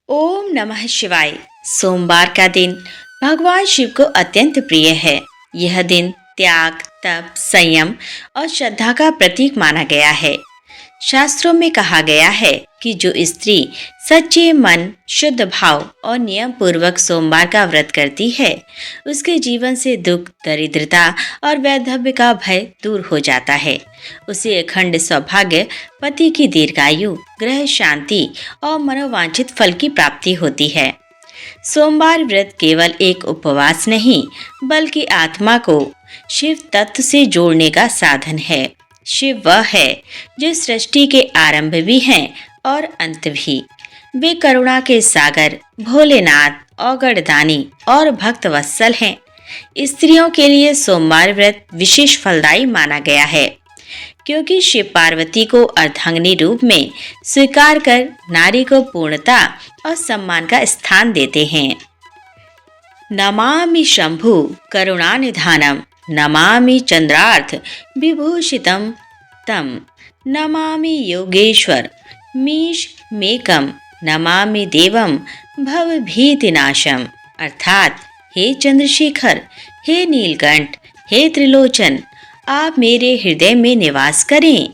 ओम नमः शिवाय। सोमवार का दिन भगवान शिव को अत्यंत प्रिय है। यह दिन त्याग, तप, संयम और श्रद्धा का प्रतीक माना गया है। शास्त्रों में कहा गया है कि जो स्त्री सच्चे मन, शुद्ध भाव और नियम पूर्वक सोमवार का व्रत करती है, उसके जीवन से दुख, दरिद्रता और वैधव्य का भय दूर हो जाता है। उसे अखंड सौभाग्य, पति की दीर्घायु, ग्रह शांति और मनोवांछित फल की प्राप्ति होती है। सोमवार व्रत केवल एक उपवास नहीं, बल्कि आत्मा को शिव तत्व से जोड़ने का साधन है। शिव वह है जो सृष्टि के आरंभ भी हैं और अंत भी। वे करुणा के सागर, भोलेनाथ, औगड़दानी और भक्त वत्सल हैं। स्त्रियों के लिए सोमवार व्रत विशेष फलदायी माना गया है, क्योंकि शिव पार्वती को अर्धांगिनी रूप में स्वीकार कर नारी को पूर्णता और सम्मान का स्थान देते हैं। नमामि शंभु करुणानिधानम, नमामि चंद्रार्थ विभूषितम तम, नमामि योगेश्वर मीश मेकम, नमामि देवम भवभीतिनाशम। अर्थात हे चंद्रशेखर, हे नीलकंठ, हे त्रिलोचन, आप मेरे हृदय में निवास करें।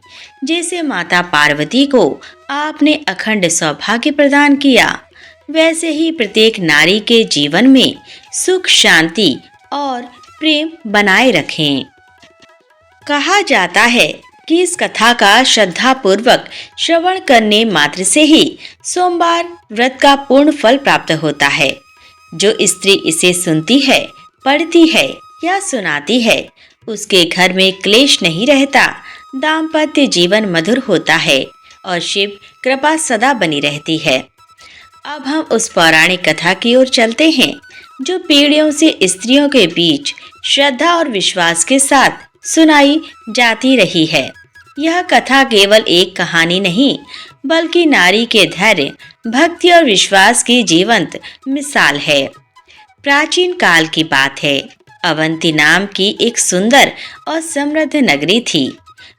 जैसे माता पार्वती को आपने अखंड सौभाग्य प्रदान किया, वैसे ही प्रत्येक नारी के जीवन में सुख, शांति और प्रेम बनाए रखें। कहा जाता है कि इस कथा का श्रद्धा पूर्वक श्रवण करने मात्र से ही सोमवार व्रत का पूर्ण फल प्राप्त होता है। जो स्त्री इसे सुनती है, पढ़ती है या सुनाती है, उसके घर में क्लेश नहीं रहता, दाम्पत्य जीवन मधुर होता है और शिव कृपा सदा बनी रहती है। अब हम उस पौराणिक कथा की ओर चलते हैं, जो पीढ़ियों से स्त्रियों के बीच श्रद्धा और विश्वास के साथ सुनाई जाती रही है। यह कथा केवल एक कहानी नहीं, बल्कि नारी के धैर्य, भक्ति और विश्वास की जीवंत मिसाल है। प्राचीन काल की बात है। अवंती नाम की एक सुंदर और समृद्ध नगरी थी।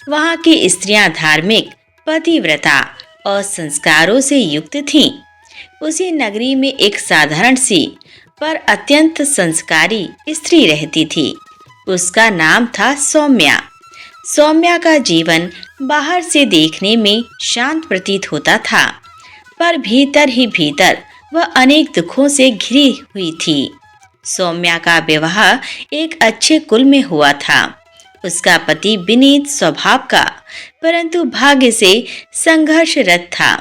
वहाँ की स्त्रियां धार्मिक, पतिव्रता और संस्कारों से युक्त थीं। उसी नगरी में एक साधारण सी पर अत्यंत संस्कारी स्त्री रहती थी। उसका नाम था सौम्या। सौम्या का जीवन बाहर से देखने में शांत प्रतीत होता था, पर भीतर ही भीतर वह अनेक दुखों से घिरी हुई थी। सौम्या का विवाह एक अच्छे कुल में हुआ था। उसका पति विनीत स्वभाव का, परंतु भाग्य से संघर्षरत था।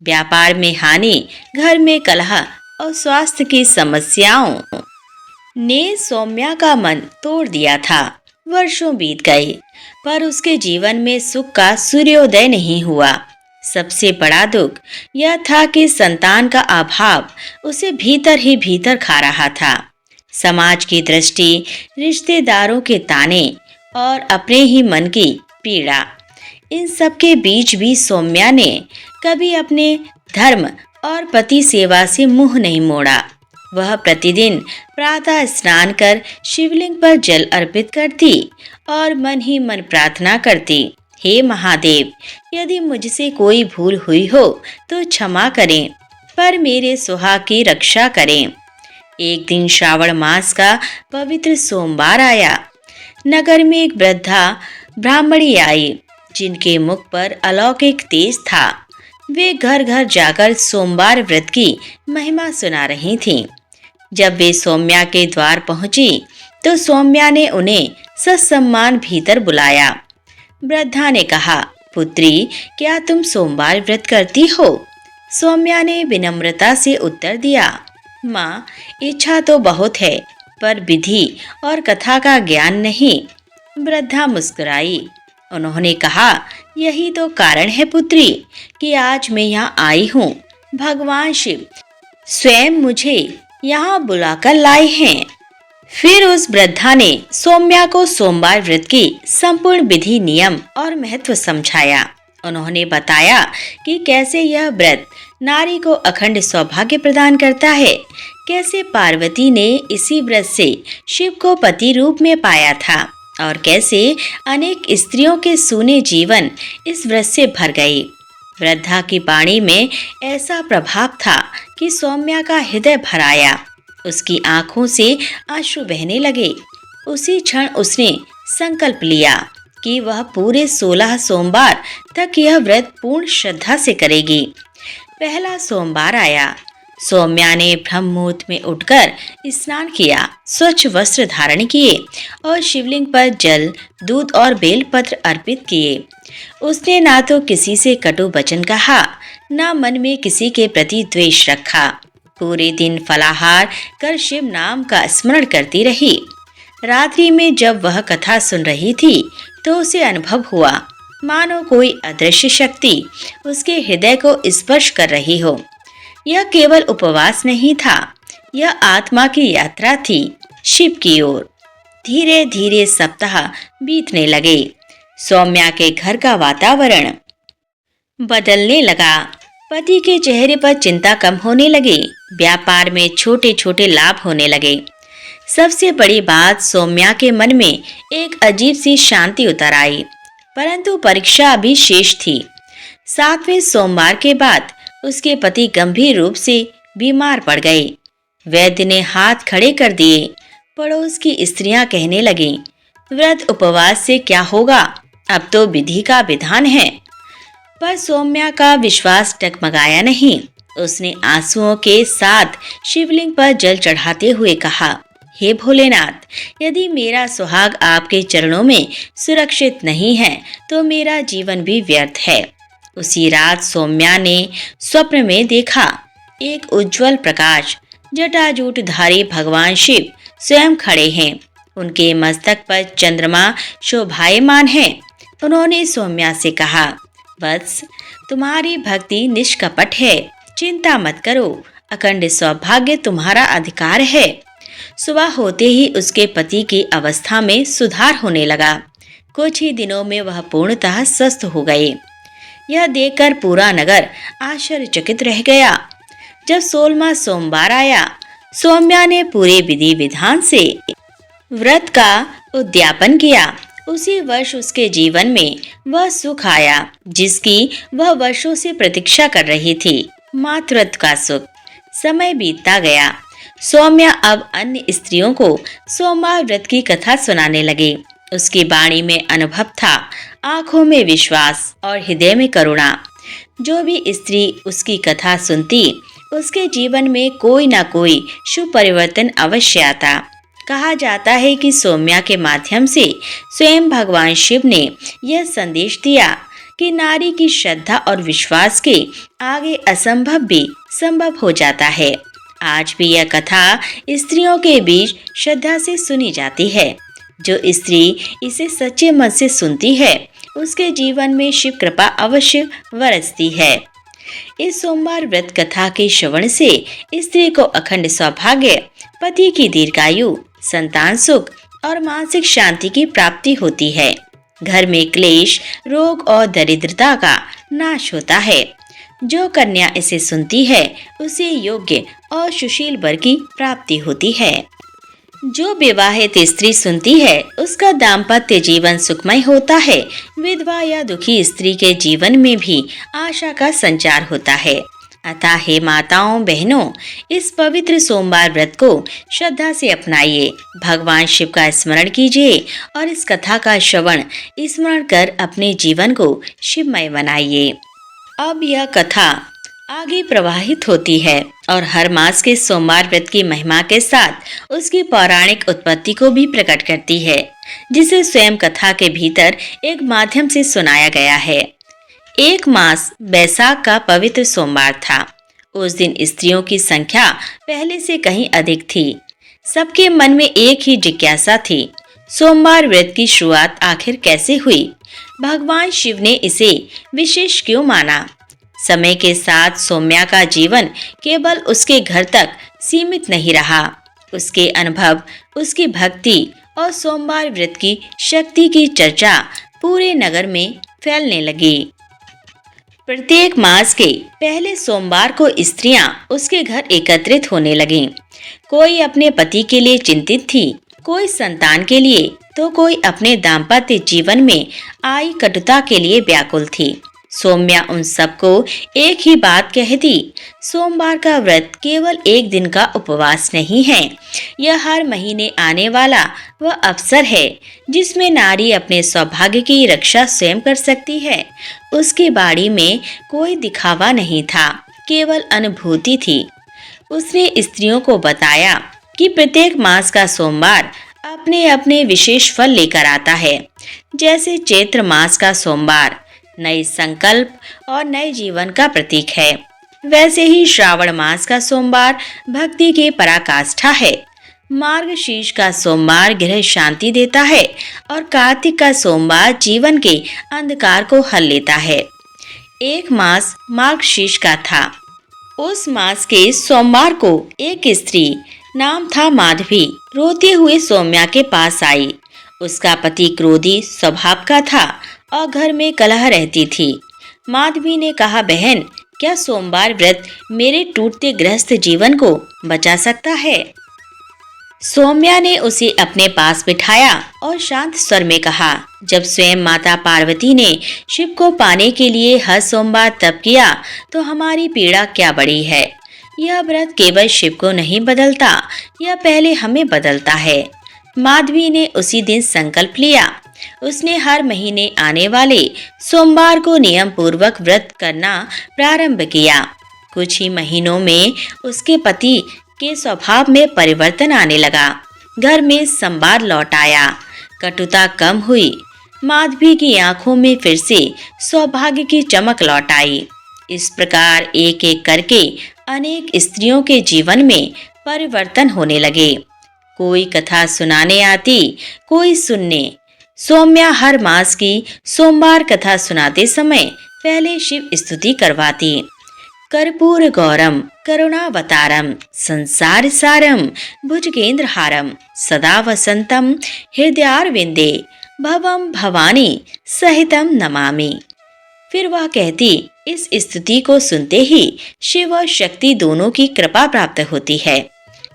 व्यापार में हानि, घर में कलह और स्वास्थ्य की समस्याओं ने सौम्या का मन तोड़ दिया था। वर्षों बीत गए, पर उसके जीवन में सुख का सूर्योदय नहीं हुआ। सबसे बड़ा दुख यह था कि संतान का अभाव उसे भीतर ही भीतर खा रहा था। समाज की दृष्टि, रिश्तेदारों के ताने और अपने ही मन की पीड़ा, इन सब के बीच भी सौम्या ने कभी अपने धर्म और पति सेवा से मुंह नहीं मोड़ा। वह प्रतिदिन प्रातः स्नान कर शिवलिंग पर जल अर्पित करती और मन ही मन प्रार्थना करती, हे महादेव, यदि मुझसे कोई भूल हुई हो तो क्षमा करें, पर मेरे सुहाग की रक्षा करें। एक दिन श्रावण मास का पवित्र सोमवार आया। नगर में एक वृद्धा ब्राह्मणी आई, जिनके मुख पर अलौकिक तेज था। वे घर घर जाकर सोमवार व्रत की महिमा सुना रही थीं। जब वे सौम्या के द्वार पहुंची, तो सौम्या ने उन्हें ससम्मान भीतर बुलाया। वृद्धा ने कहा, पुत्री, क्या तुम सोमवार व्रत करती हो? सौम्या ने विनम्रता से उत्तर दिया, माँ, इच्छा तो बहुत है, पर विधि और कथा का ज्ञान नहीं। वृद्धा मुस्कुराई। उन्होंने कहा, यही तो कारण है पुत्री कि आज मैं यहाँ आई हूँ। भगवान शिव स्वयं मुझे यहाँ बुलाकर लाए हैं। फिर उस वृद्धा ने सौम्या को सोमवार व्रत की संपूर्ण विधि, नियम और महत्व समझाया। उन्होंने बताया कि कैसे यह व्रत नारी को अखंड सौभाग्य प्रदान करता है, कैसे पार्वती ने इसी व्रत से शिव को पति रूप में पाया था और कैसे अनेक स्त्रियों के सूने जीवन इस व्रत से भर गए। वृद्धा की वाणी में ऐसा प्रभाव था कि सौम्या का हृदय भर आया। उसकी आंखों से आंसू बहने लगे। उसी क्षण उसने संकल्प लिया कि वह पूरे 16 सोमवार तक यह व्रत पूर्ण श्रद्धा से करेगी। पहला सोमवार आया। सौम्या ने ब्रह्म मुहूर्त में उठकर स्नान किया, स्वच्छ वस्त्र धारण किए और शिवलिंग पर जल, दूध और बेलपत्र अर्पित किए। उसने ना तो किसी से कटु वचन कहा, ना मन में किसी के प्रति द्वेष रखा। पूरे दिन फलाहार कर शिव नाम का स्मरण करती रही। रात्रि में जब वह कथा सुन रही थी तो उसे अनुभव हुआ मानो कोई अदृश्य शक्ति उसके हृदय को स्पर्श कर रही हो। यह केवल उपवास नहीं था, यह आत्मा की यात्रा थी शिव की ओर। धीरे धीरे सप्ताह बीतने लगे। सौम्या के घर का वातावरण बदलने लगा। पति के चेहरे पर चिंता कम होने लगी। व्यापार में छोटे छोटे लाभ होने लगे। सबसे बड़ी बात, सौम्या के मन में एक अजीब सी शांति उतर आई। परंतु परीक्षा अभी शेष थी। 7वें सोमवार के बाद उसके पति गंभीर रूप से बीमार पड़ गए। वैद्य ने हाथ खड़े कर दिए। पड़ोस की स्त्रियां कहने लगीं, व्रत उपवास से क्या होगा, अब तो विधि का विधान है। पर सौम्या का विश्वास डगमगाया नहीं। उसने आंसुओं के साथ शिवलिंग पर जल चढ़ाते हुए कहा, हे भोलेनाथ, यदि मेरा सुहाग आपके चरणों में सुरक्षित नहीं है तो मेरा जीवन भी व्यर्थ है। उसी रात सौम्या ने स्वप्न में देखा एक उज्जवल प्रकाश, जटाजूटधारी भगवान शिव स्वयं खड़े हैं। उनके मस्तक पर चंद्रमा शोभायमान है। उन्होंने सौम्या से कहा, वत्स, तुम्हारी भक्ति निष्कपट है, चिंता मत करो, अखंड सौभाग्य तुम्हारा अधिकार है। सुबह होते ही उसके पति की अवस्था में सुधार होने लगा। कुछ ही दिनों में वह पूर्णतः स्वस्थ हो गए। यह देखकर पूरा नगर आश्चर्यचकित रह गया। जब 16वां सोमवार आया, सौम्या ने पूरे विधि विधान से व्रत का उद्यापन किया। उसी वर्ष उसके जीवन में वह सुख आया जिसकी वह वर्षों से प्रतीक्षा कर रही थी, मातृत्व का सुख। समय बीतता गया। सौम्या अब अन्य स्त्रियों को सोमवार व्रत की कथा सुनाने लगी। उसकी वाणी में अनुभव था, आंखों में विश्वास और हृदय में करुणा। जो भी स्त्री उसकी कथा सुनती, उसके जीवन में कोई ना कोई शुभ परिवर्तन अवश्य आता। कहा जाता है कि सौम्या के माध्यम से स्वयं भगवान शिव ने यह संदेश दिया कि नारी की श्रद्धा और विश्वास के आगे असंभव भी संभव हो जाता है। आज भी यह कथा स्त्रियों के बीच श्रद्धा से सुनी जाती है। जो स्त्री इसे सच्चे मन से सुनती है, उसके जीवन में शिव कृपा अवश्य बरसती है। इस सोमवार व्रत कथा के श्रवण से स्त्री को अखंड सौभाग्य, पति की दीर्घायु, संतान सुख और मानसिक शांति की प्राप्ति होती है। घर में क्लेश, रोग और दरिद्रता का नाश होता है। जो कन्या इसे सुनती है, उसे योग्य और सुशील वर की प्राप्ति होती है। जो विवाहित स्त्री सुनती है, उसका दाम्पत्य जीवन सुखमय होता है। विधवा या दुखी स्त्री के जीवन में भी आशा का संचार होता है। अतः हे माताओं बहनों, इस पवित्र सोमवार व्रत को श्रद्धा से अपनाइए। भगवान शिव का स्मरण कीजिए और इस कथा का श्रवण स्मरण कर अपने जीवन को शिवमय बनाइए। अब यह कथा आगे प्रवाहित होती है और हर मास के सोमवार व्रत की महिमा के साथ उसकी पौराणिक उत्पत्ति को भी प्रकट करती है, जिसे स्वयं कथा के भीतर एक माध्यम से सुनाया गया है। एक मास बैसाख का पवित्र सोमवार था। उस दिन स्त्रियों की संख्या पहले से कहीं अधिक थी। सबके मन में एक ही जिज्ञासा थी, सोमवार व्रत की शुरुआत आखिर कैसे हुई? भगवान शिव ने इसे विशेष क्यों माना? समय के साथ सौम्या का जीवन केवल उसके घर तक सीमित नहीं रहा। उसके अनुभव, उसकी भक्ति और सोमवार व्रत की शक्ति की चर्चा पूरे नगर में फैलने लगी। प्रत्येक मास के पहले सोमवार को स्त्रियां उसके घर एकत्रित होने लगीं। कोई अपने पति के लिए चिंतित थी, कोई संतान के लिए, तो कोई अपने दाम्पत्य जीवन में आई कटुता के लिए व्याकुल थी। सौम्या उन सबको एक ही बात कह दी, सोमवार का व्रत केवल एक दिन का उपवास नहीं है, यह हर महीने आने वाला वह अवसर है जिसमें नारी अपने सौभाग्य की रक्षा स्वयं कर सकती है। उसकी बाड़ी में कोई दिखावा नहीं था, केवल अनुभूति थी। उसने स्त्रियों को बताया कि प्रत्येक मास का सोमवार अपने अपने विशेष फल लेकर आता है। जैसे चैत्र मास का सोमवार नए संकल्प और नए जीवन का प्रतीक है, वैसे ही श्रावण मास का सोमवार भक्ति की पराकाष्ठा है। मार्गशीर्ष का सोमवार गृह शांति देता है और कार्तिक का सोमवार जीवन के अंधकार को हल लेता है। एक मास मार्गशीर्ष का था। उस मास के सोमवार को एक स्त्री, नाम था माधवी, रोते हुए सौम्या के पास आई। उसका पति क्रोधी स्वभाव का था और घर में कलह रहती थी। माधवी ने कहा, बहन, क्या सोमवार व्रत मेरे टूटते गृहस्थ जीवन को बचा सकता है? सौम्या ने उसे अपने पास बिठाया और शांत स्वर में कहा, जब स्वयं माता पार्वती ने शिव को पाने के लिए हर सोमवार तप किया तो हमारी पीड़ा क्या बड़ी है। यह व्रत केवल शिव को नहीं बदलता, यह पहले हमें बदलता है। माधवी ने उसी दिन संकल्प लिया। उसने हर महीने आने वाले सोमवार को नियम पूर्वक व्रत करना प्रारंभ किया। कुछ ही महीनों में उसके पति के स्वभाव में परिवर्तन आने लगा। घर में संवाद लौट आया, कटुता कम हुई। माधवी की आंखों में फिर से सौभाग्य की चमक लौट आई। इस प्रकार एक एक करके अनेक स्त्रियों के जीवन में परिवर्तन होने लगे। कोई कथा सुनाने आती, कोई सुनने। सौम्या हर मास की सोमवार कथा सुनाते समय पहले शिव स्तुति करवाती। कर्पूर गौरम करुणावतारम संसार सारम भुजगेंद्रहारम सदा वसंतम हृदयारविंदे भवम भवानी सहितम नमामि। फिर वह कहती, इस स्तुति को सुनते ही शिव और शक्ति दोनों की कृपा प्राप्त होती है,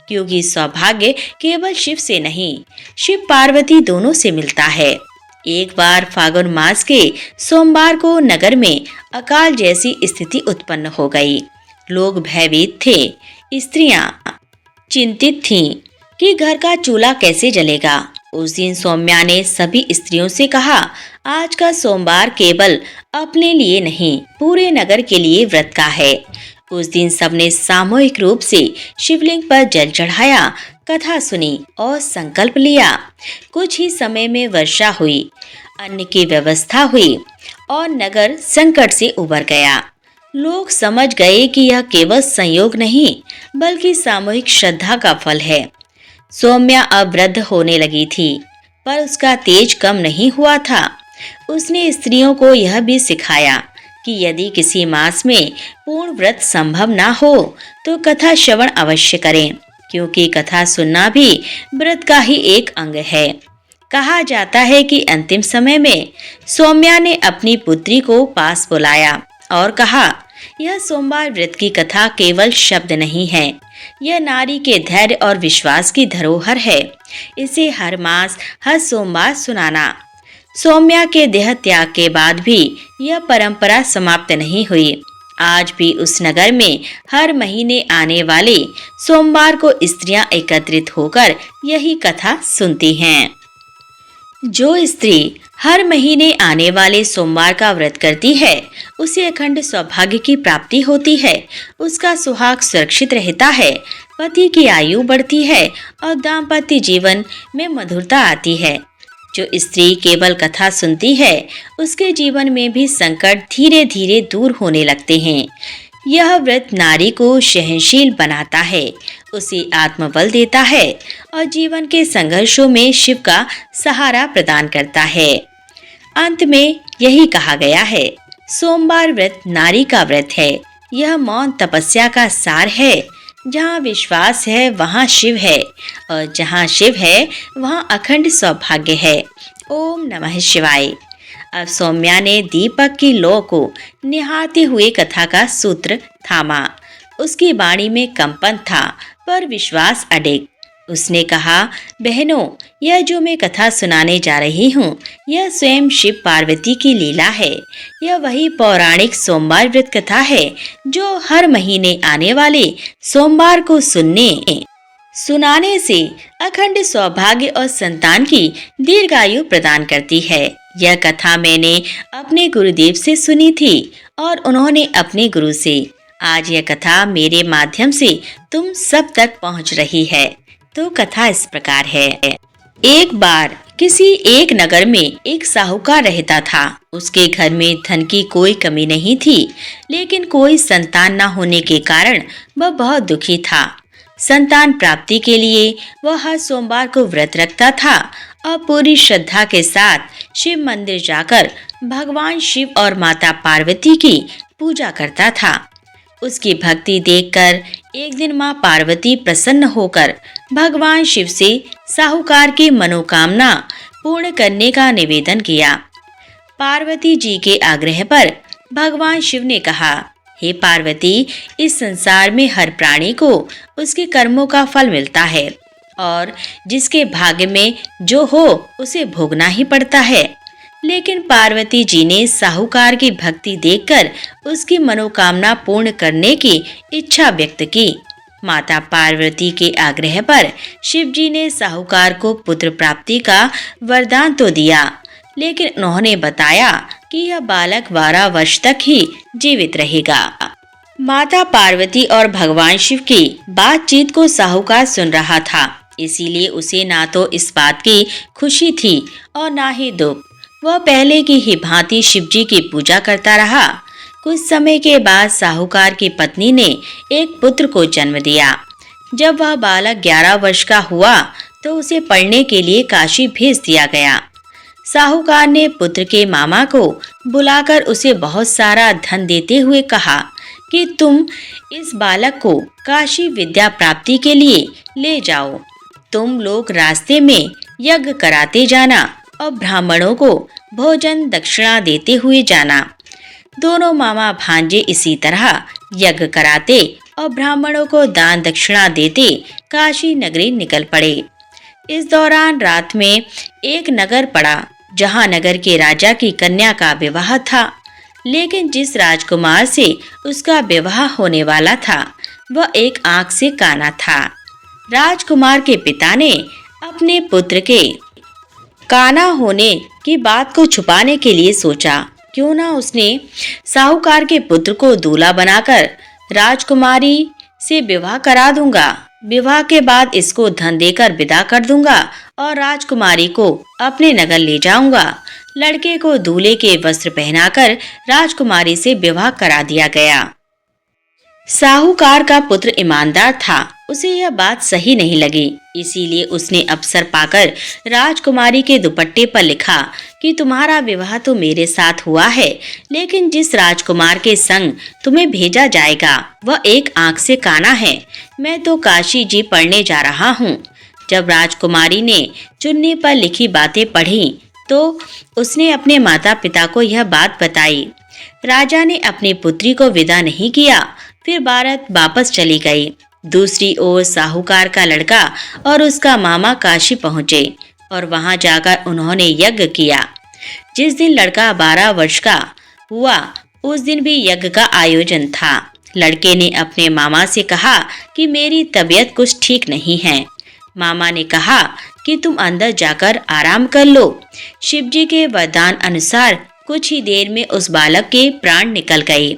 क्योंकि सौभाग्य केवल शिव से नहीं, शिव पार्वती दोनों से मिलता है। एक बार फागुन मास के सोमवार को नगर में अकाल जैसी स्थिति उत्पन्न हो गई। लोग भयभीत थे। स्त्रियां चिंतित थीं कि घर का चूल्हा कैसे जलेगा। उस दिन सौम्या ने सभी स्त्रियों से कहा, आज का सोमवार केवल अपने लिए नहीं, पूरे नगर के लिए व्रत का है। उस दिन सबने सामूहिक रूप से शिवलिंग पर जल चढ़ाया, कथा सुनी और संकल्प लिया। कुछ ही समय में वर्षा हुई, अन्न की व्यवस्था हुई और नगर संकट से उबर गया। लोग समझ गए कि यह केवल संयोग नहीं, बल्कि सामूहिक श्रद्धा का फल है। सौम्या अब वृद्ध होने लगी थी, पर उसका तेज कम नहीं हुआ था। उसने स्त्रियों को यह भी सिखाया कि यदि किसी मास में पूर्ण व्रत संभव ना हो तो कथा श्रवण अवश्य करें, क्योंकि कथा सुनना भी व्रत का ही एक अंग है। कहा जाता है कि अंतिम समय में सौम्या ने अपनी पुत्री को पास बुलाया और कहा, यह सोमवार व्रत की कथा केवल शब्द नहीं है, यह नारी के धैर्य और विश्वास की धरोहर है। इसे हर मास हर सोमवार सुनाना। सौम्या के देह त्याग के बाद भी यह परंपरा समाप्त नहीं हुई। आज भी उस नगर में हर महीने आने वाले सोमवार को स्त्रियां एकत्रित होकर यही कथा सुनती हैं। जो स्त्री हर महीने आने वाले सोमवार का व्रत करती है, उसे अखंड सौभाग्य की प्राप्ति होती है। उसका सुहाग सुरक्षित रहता है, पति की आयु बढ़ती है और दाम्पत्य जीवन में मधुरता आती है। जो स्त्री केवल कथा सुनती है, उसके जीवन में भी संकट धीरे धीरे दूर होने लगते हैं। यह व्रत नारी को सहनशील बनाता है, उसे आत्मबल देता है और जीवन के संघर्षों में शिव का सहारा प्रदान करता है। अंत में यही कहा गया है, सोमवार व्रत नारी का व्रत है। यह मौन तपस्या का सार है। जहाँ विश्वास है वहाँ शिव है, और जहाँ शिव है वहाँ अखंड सौभाग्य है। ओम नमः शिवाय। अब सौम्या ने दीपक की लौ को निहारते हुए कथा का सूत्र थामा। उसकी वाणी में कंपन था, पर विश्वास अडिग। उसने कहा, बहनों, यह जो मैं कथा सुनाने जा रही हूँ, यह स्वयं शिव पार्वती की लीला है। यह वही पौराणिक सोमवार व्रत कथा है जो हर महीने आने वाले सोमवार को सुनाने से अखंड सौभाग्य और संतान की दीर्घायु प्रदान करती है। यह कथा मैंने अपने गुरुदेव से सुनी थी और उन्होंने अपने गुरु से। आज यह कथा मेरे माध्यम से तुम सब तक पहुंच रही है। तो कथा इस प्रकार है। एक बार किसी एक नगर में एक साहूकार रहता था। उसके घर में धन की कोई कमी नहीं थी, लेकिन कोई संतान न होने के कारण वह बहुत दुखी था। संतान प्राप्ति के लिए वह हर सोमवार को व्रत रखता था और पूरी श्रद्धा के साथ शिव मंदिर जाकर भगवान शिव और माता पार्वती की पूजा करता था। उसकी भक्ति देखकर एक दिन मां पार्वती प्रसन्न होकर भगवान शिव से साहूकार की मनोकामना पूर्ण करने का निवेदन किया। पार्वती जी के आग्रह पर भगवान शिव ने कहा, हे पार्वती, इस संसार में हर प्राणी को उसके कर्मों का फल मिलता है और जिसके भाग्य में जो हो उसे भोगना ही पड़ता है। लेकिन पार्वती जी ने साहूकार की भक्ति देखकर उसकी मनोकामना पूर्ण करने की इच्छा व्यक्त की। माता पार्वती के आग्रह पर शिव जी ने साहूकार को पुत्र प्राप्ति का वरदान तो दिया, लेकिन उन्होंने बताया कि यह बालक 12 वर्ष तक ही जीवित रहेगा। माता पार्वती और भगवान शिव की बातचीत को साहूकार सुन रहा था, इसीलिए उसे ना तो इस बात की खुशी थी और ना ही दुख। वह पहले की ही भांति शिव जी की पूजा करता रहा। कुछ समय के बाद साहूकार की पत्नी ने एक पुत्र को जन्म दिया। जब वह बालक 11 वर्ष का हुआ तो उसे पढ़ने के लिए काशी भेज दिया गया। साहूकार ने पुत्र के मामा को बुलाकर उसे बहुत सारा धन देते हुए कहा कि तुम इस बालक को काशी विद्या प्राप्ति के लिए ले जाओ। तुम लोग रास्ते में यज्ञ कराते जाना और ब्राह्मणों को भोजन दक्षिणा देते हुए जाना। दोनों मामा भांजे इसी तरह यज्ञ कराते और ब्राह्मणों को दान दक्षिणा देते काशी नगरी निकल पड़े। इस दौरान रात में एक नगर पड़ा जहां नगर के राजा की कन्या का विवाह था, लेकिन जिस राजकुमार से उसका विवाह होने वाला था वह एक आंख से काना था। राजकुमार के पिता ने अपने पुत्र के काना होने की बात को छुपाने के लिए सोचा, क्यों ना उसने साहूकार के पुत्र को दूल्हा बनाकर राजकुमारी से विवाह करा दूंगा। विवाह के बाद इसको धन देकर विदा कर दूंगा और राजकुमारी को अपने नगर ले जाऊंगा। लड़के को दूल्हे के वस्त्र पहनाकर राजकुमारी से विवाह करा दिया गया। साहूकार का पुत्र ईमानदार था, उसे यह बात सही नहीं लगी, इसीलिए उसने अवसर पाकर राजकुमारी के दुपट्टे पर लिखा कि तुम्हारा विवाह तो मेरे साथ हुआ है, लेकिन जिस राजकुमार के संग तुम्हें भेजा जाएगा वह एक आंख से काना है। मैं तो काशी जी पढ़ने जा रहा हूँ। जब राजकुमारी ने चुन्नी पर लिखी बातें पढ़ी तो उसने अपने माता पिता को यह बात बताई। राजा ने अपनी पुत्री को विदा नहीं किया, फिर भारत वापस चली गई। दूसरी ओर साहूकार का लड़का और उसका मामा काशी पहुंचे और वहां जाकर उन्होंने यज्ञ किया। जिस दिन लड़का 12 वर्ष का हुआ उस दिन भी यज्ञ का आयोजन था। लड़के ने अपने मामा से कहा कि मेरी तबीयत कुछ ठीक नहीं है। मामा ने कहा कि तुम अंदर जाकर आराम कर लो। शिवजी के वरदान अनुसार कुछ ही देर में उस बालक के प्राण निकल गए।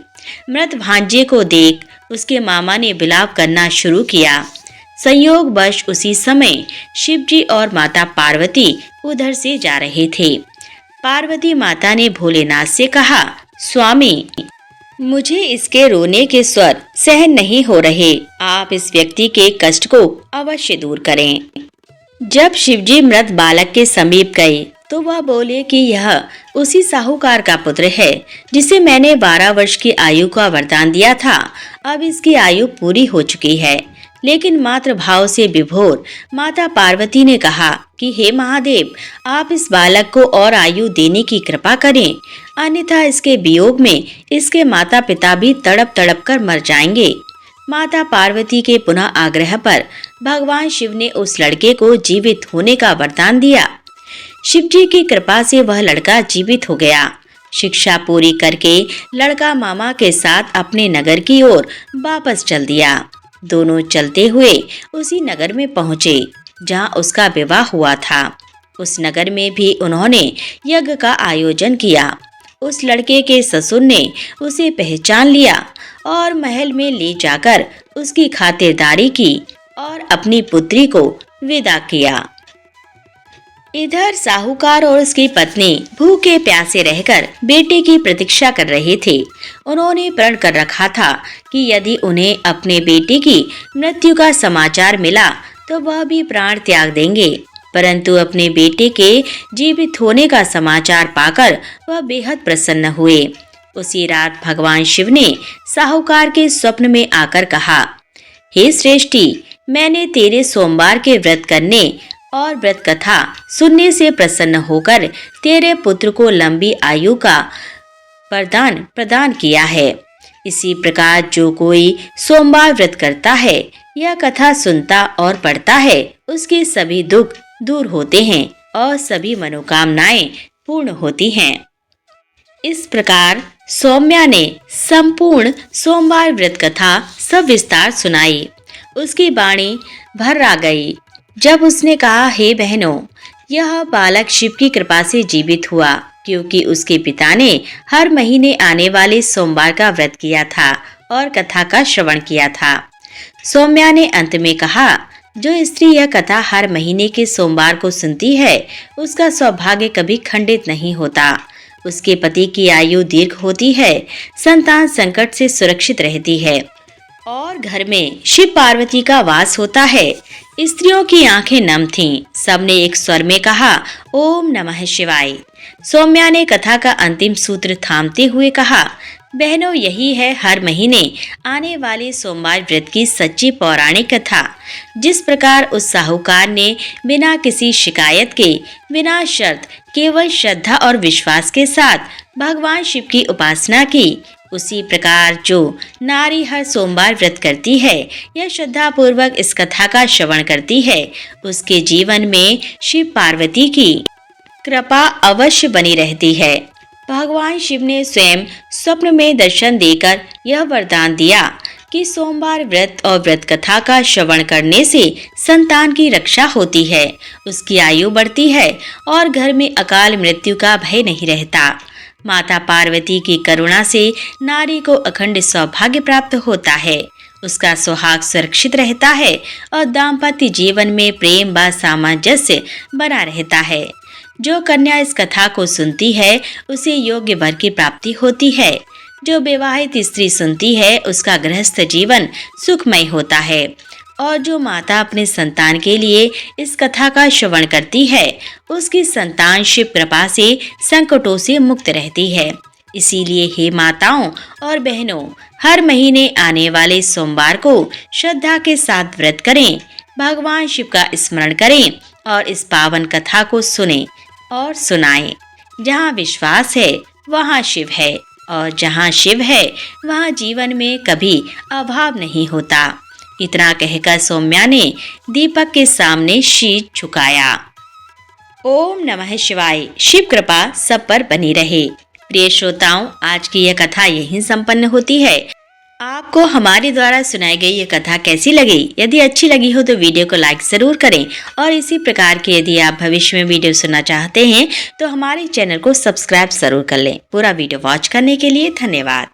मृत भांजे को देख उसके मामा ने विलाप करना शुरू किया। संयोगवश उसी समय शिवजी और माता पार्वती उधर से जा रहे थे। पार्वती माता ने भोलेनाथ से कहा, स्वामी, मुझे इसके रोने के स्वर सहन नहीं हो रहे। आप इस व्यक्ति के कष्ट को अवश्य दूर करें। जब शिवजी मृत बालक के समीप गए तो वह बोले कि यह उसी साहूकार का पुत्र है जिसे मैंने 12 वर्ष की आयु का वरदान दिया था। अब इसकी आयु पूरी हो चुकी है। लेकिन मातृ भाव से विभोर माता पार्वती ने कहा कि हे महादेव, आप इस बालक को और आयु देने की कृपा करें, अन्यथा इसके वियोग में इसके माता पिता भी तड़प तड़प कर मर जाएंगे। माता पार्वती के पुनः आग्रह पर भगवान शिव ने उस लड़के को जीवित होने का वरदान दिया। शिव जी की कृपा से वह लड़का जीवित हो गया। शिक्षा पूरी करके लड़का मामा के साथ अपने नगर की ओर वापस चल दिया। दोनों चलते हुए उसी नगर में पहुंचे जहां उसका विवाह हुआ था। उस नगर में भी उन्होंने यज्ञ का आयोजन किया। उस लड़के के ससुर ने उसे पहचान लिया और महल में ले जाकर उसकी खातिरदारी की और अपनी पुत्री को विदा किया। इधर साहूकार और उसकी पत्नी भूखे प्यासे रहकर बेटे की प्रतीक्षा कर रहे थे। उन्होंने प्रण कर रखा था कि यदि उन्हें अपने बेटे की मृत्यु का समाचार मिला तो वह भी प्राण त्याग देंगे। परंतु अपने बेटे के जीवित होने का समाचार पाकर वह बेहद प्रसन्न हुए। उसी रात भगवान शिव ने साहूकार के स्वप्न में आकर कहा, हे श्रेष्ठी, मैंने तेरे सोमवार के व्रत करने और व्रत कथा सुनने से प्रसन्न होकर तेरे पुत्र को लंबी आयु का वरदान प्रदान किया है। इसी प्रकार जो कोई सोमवार व्रत करता है, यह कथा सुनता और पढ़ता है, उसके सभी दुख दूर होते हैं और सभी मनोकामनाएं पूर्ण होती हैं। इस प्रकार सौम्या ने संपूर्ण सोमवार व्रत कथा सब विस्तार सुनाई। उसकी वाणी भर आ गई जब उसने कहा, हे बहनों, यह बालक शिव की कृपा से जीवित हुआ क्योंकि उसके पिता ने हर महीने आने वाले सोमवार का व्रत किया था और कथा का श्रवण किया था। सौम्या ने अंत में कहा, जो स्त्री यह कथा हर महीने के सोमवार को सुनती है, उसका सौभाग्य कभी खंडित नहीं होता। उसके पति की आयु दीर्घ होती है, संतान संकट से सुरक्षित रहती है और घर में शिव पार्वती का वास होता है। स्त्रियों की आंखें नम थीं। सबने एक स्वर में कहा, ओम नमः शिवाय। सौम्या ने कथा का अंतिम सूत्र थामते हुए कहा, बहनों, यही है हर महीने आने वाले सोमवार व्रत की सच्ची पौराणिक कथा। जिस प्रकार उस साहूकार ने बिना किसी शिकायत के, बिना शर्त, केवल श्रद्धा और विश्वास के साथ भगवान शिव की उपासना की, उसी प्रकार जो नारी हर सोमवार व्रत करती है या श्रद्धा पूर्वक इस कथा का श्रवण करती है, उसके जीवन में शिव पार्वती की कृपा अवश्य बनी रहती है। भगवान शिव ने स्वयं स्वप्न में दर्शन देकर यह वरदान दिया कि सोमवार व्रत और व्रत कथा का श्रवण करने से संतान की रक्षा होती है, उसकी आयु बढ़ती है और घर में अकाल मृत्यु का भय नहीं रहता। माता पार्वती की करुणा से नारी को अखंड सौभाग्य प्राप्त होता है, उसका सुहाग सुरक्षित रहता है और दाम्पत्य जीवन में प्रेम व सामंजस्य बना रहता है। जो कन्या इस कथा को सुनती है, उसे योग्य वर की प्राप्ति होती है। जो विवाहित स्त्री सुनती है, उसका गृहस्थ जीवन सुखमय होता है और जो माता अपने संतान के लिए इस कथा का श्रवण करती है, उसकी संतान शिव कृपा से संकटों से मुक्त रहती है। इसीलिए हे माताओं और बहनों, हर महीने आने वाले सोमवार को श्रद्धा के साथ व्रत करें, भगवान शिव का स्मरण करें और इस पावन कथा को सुनें और सुनाएं। जहाँ विश्वास है वहाँ शिव है और जहाँ शिव है वहाँ जीवन में कभी अभाव नहीं होता। इतना कहकर सौम्या ने दीपक के सामने शीश झुकाया। ओम नमः शिवाय। शिव कृपा सब पर बनी रहे। प्रिय श्रोताओं, आज की यह कथा यहीं संपन्न होती है। आपको हमारे द्वारा सुनाई गई ये कथा कैसी लगी? यदि अच्छी लगी हो तो वीडियो को लाइक जरूर करें और इसी प्रकार के यदि आप भविष्य में वीडियो सुनना चाहते हैं तो हमारे चैनल को सब्सक्राइब जरूर कर लें। पूरा वीडियो वॉच करने के लिए धन्यवाद।